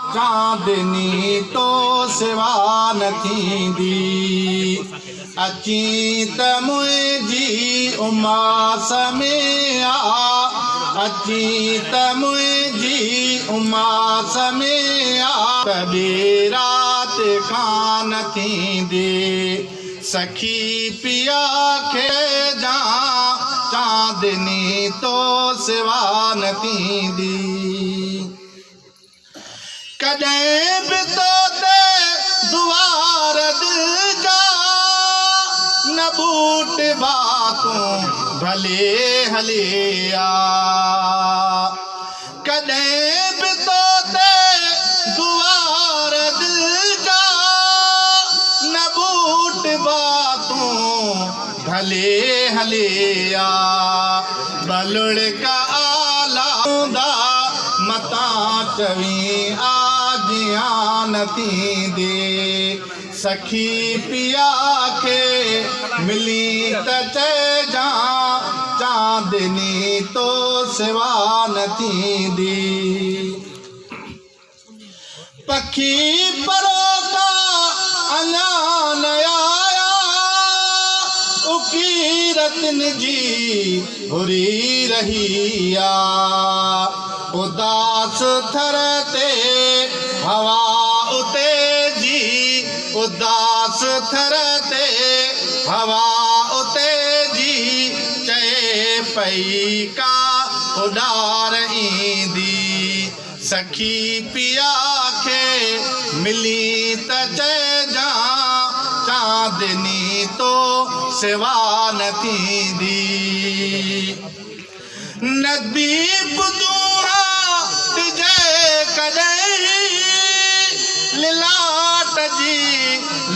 चांदनी तो सिवा न थींदी। अची त मुंहिंजी उमास में आ, अची त मुंहिंजी उमास में आ, कॾहिं राति खां न थींदी। सखी पिया खे जा चांदनी तो सिवा न थींदी। कॾहिं बि तो ते दुआर दिल जा न बूट बातूं भले हले आ। कॾहिं बि तो ते दुआर दिल जा न बूट बातूं भले हले आ। बलुड़ का आला हूंदा मता चवी आजिया न थींदी। सखी पिया खे मिली त चइजा चांदनी तो सिवा न थींदी। पखी परोका अञा न आया, उकी रतन जी हुरी रही आ। उदास थर ते हवा उते जी, उदास थर ते हवा उते जी, चए पई का उडार ईंदी। सखी पिया खे मिली त चइजा चांदनी तो सिवा न थींदी। नदी बुदूहा तुझे कॾहिं लिलाट जी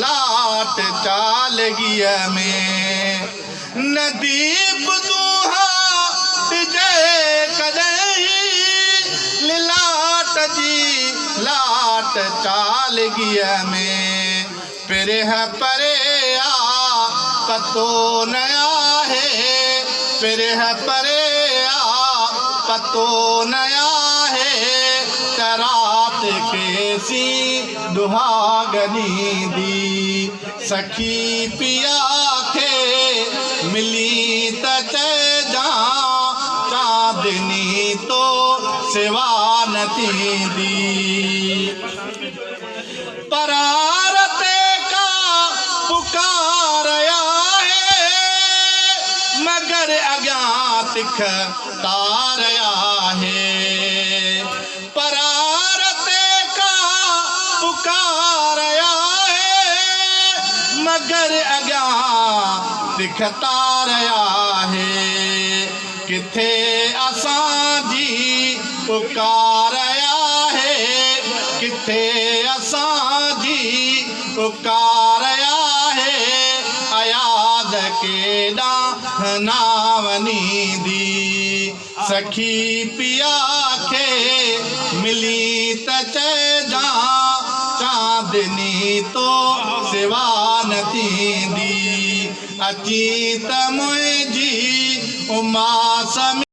लाट चालगीअ में। नदी बुदूहा तुझे कॾहिं लिलाट जी लाट चालगीअ में। पिरह परे आ पतो न आहे, पिरह परे आ पतो न आहे, रात खेसी दुहागनी दी। सखी पिया खे मिली त चइजा चांदनी तो सिवा न थींदी। परारते का पुकार आहे, मगर अॻियां तिख तार आहे। परारते का पुकार आहे, मगर अॻियां तिख तार आहे। किथे असांजी पुकार आहे, किथे असांजी पुकार आहे, अयाद केॾांहुं न वञींदी। सखी पिया खे मिली त चइजा चांदनी तो सिवा न थींदी। अची त मुंहिंजी उमास में